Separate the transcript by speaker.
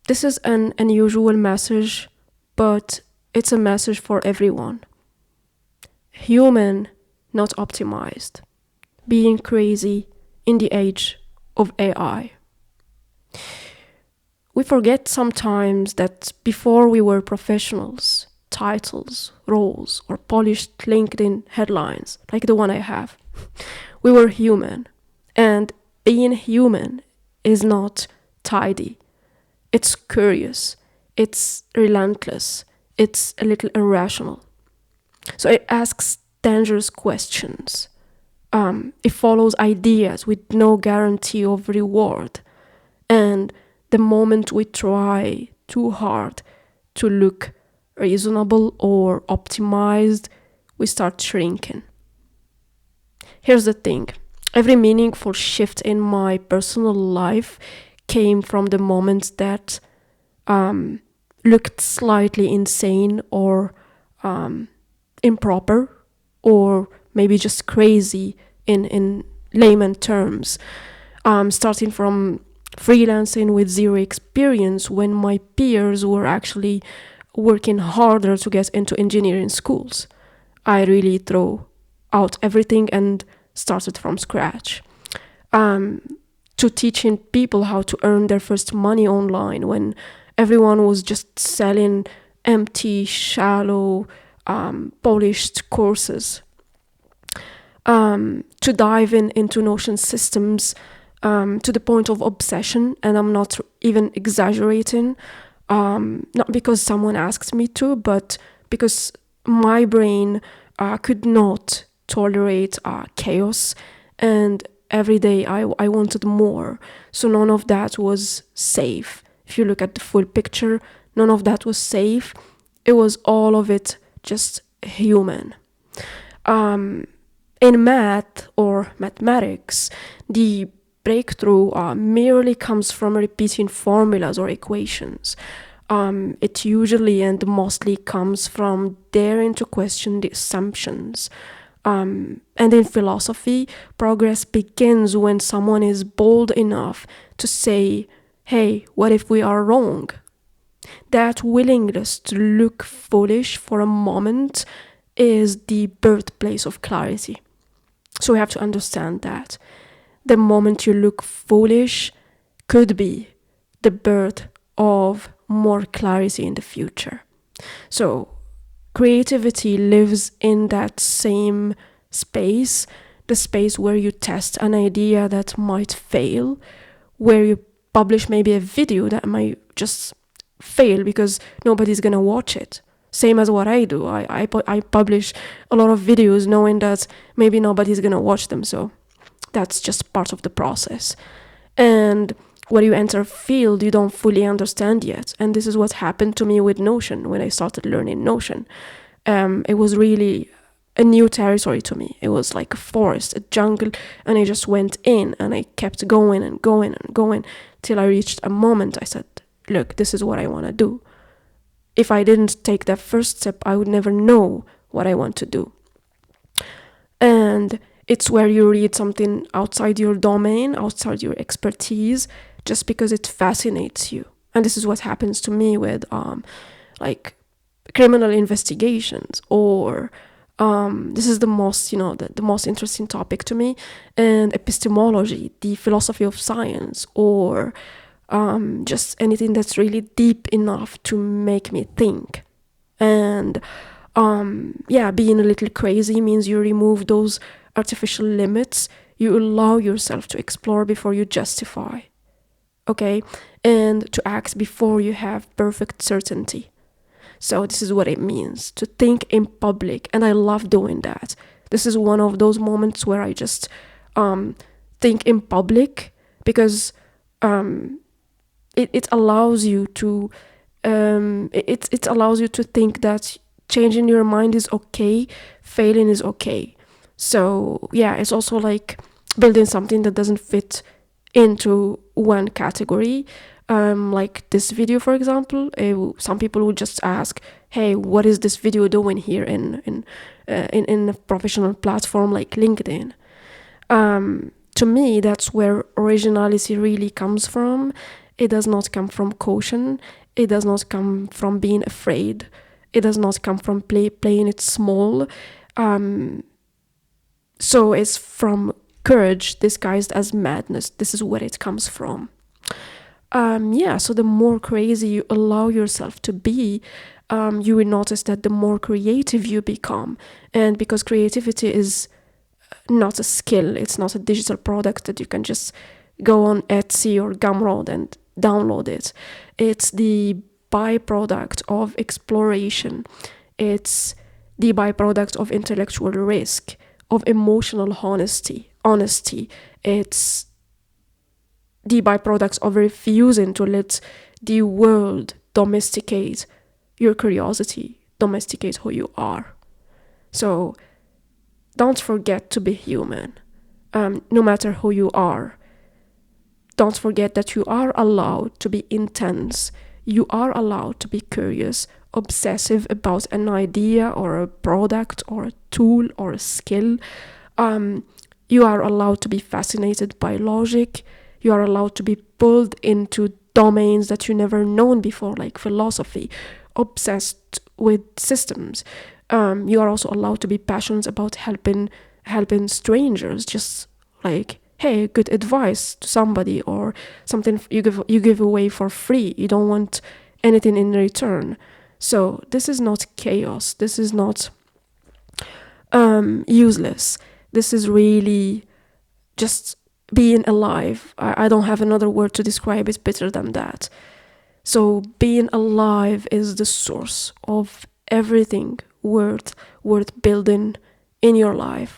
Speaker 1: This is an unusual message, but it's a message for everyone. Human, not optimized. Being crazy in the age of AI. We forget sometimes that before we were professionals, titles, roles, or polished LinkedIn headlines, like the one I have, we were human. And being human is not tidy. It's curious. It's relentless. It's a little irrational. So it asks dangerous questions. It follows ideas with no guarantee of reward. And the moment we try too hard to look reasonable or optimized, we start shrinking. Here's the thing. Every meaningful shift in my personal life came from the moments that looked slightly insane or improper, or maybe just crazy in layman terms. Starting from freelancing with zero experience when my peers were actually working harder to get into engineering schools. I really threw out everything and started from scratch. To teaching people how to earn their first money online when everyone was just selling empty, shallow, polished courses. To dive into Notion systems to the point of obsession, and I'm not even exaggerating, not because someone asked me to, but because my brain could not tolerate chaos, and every day I wanted more. So none of that was safe. If you look at the full picture, none of that was safe. It was all of it just human. In math or mathematics, the breakthrough merely comes from repeating formulas or equations. It usually and mostly comes from daring to question the assumptions. And in philosophy, progress begins when someone is bold enough to say, hey, what if we are wrong? That willingness to look foolish for a moment is the birthplace of clarity. So we have to understand that. The moment you look foolish could be the birth of more clarity in the future. So creativity lives in that same space, the space where you test an idea that might fail, where you publish maybe a video that might just fail because nobody's gonna watch it. Same as what I do. I publish a lot of videos knowing that maybe nobody's gonna watch them, so that's just part of the process. And when you enter a field you don't fully understand yet, and this is what happened to me with Notion when I started learning Notion. It was really a new territory to me. It was like a forest, a jungle, and I just went in and I kept going and going and going till I reached a moment I said, look, this is what I want to do. If I didn't take that first step, I would never know what I want to do. And it's where you read something outside your domain, outside your expertise, just because it fascinates you. And this is what happens to me with like criminal investigations, or this is the most, the most interesting topic to me, and epistemology, the philosophy of science, or just anything that's really deep enough to make me think. And being a little crazy means you remove those artificial limits. You allow yourself to explore before you justify, okay, and to act before you have perfect certainty. So this is what it means to think in public, and I love doing that. This is one of those moments where I just think in public, because it allows you to it allows you to think that changing your mind is okay, failing is okay. So yeah, it's also like building something that doesn't fit into one category. Like this video, for example, some people would just ask, hey, what is this video doing here in a professional platform like LinkedIn? To me, that's where originality really comes from. It does not come from caution. It does not come from being afraid. It does not come from playing it small. Um, so it's from courage disguised as madness. This is where it comes from. So the more crazy you allow yourself to be, you will notice that the more creative you become. And because creativity is not a skill, it's not a digital product that you can just go on Etsy or Gumroad and download it. It's the byproduct of exploration. It's the byproduct of intellectual risk, of emotional honesty. It's the byproducts of refusing to let the world domesticate your curiosity, domesticate who you are. So don't forget to be human, no matter who you are. Don't forget that you are allowed to be intense. You are allowed to be curious, obsessive about an idea or a product or a tool or a skill. You are allowed to be fascinated by logic. You are allowed to be pulled into domains that you never known before, like philosophy, obsessed with systems. You are also allowed to be passionate about helping strangers, just like, hey, good advice to somebody or something you give away for free. You don't want anything in return. So this is not chaos. This is not useless. This is really just being alive. I don't have another word to describe it better than that. So being alive is the source of everything worth building in your life,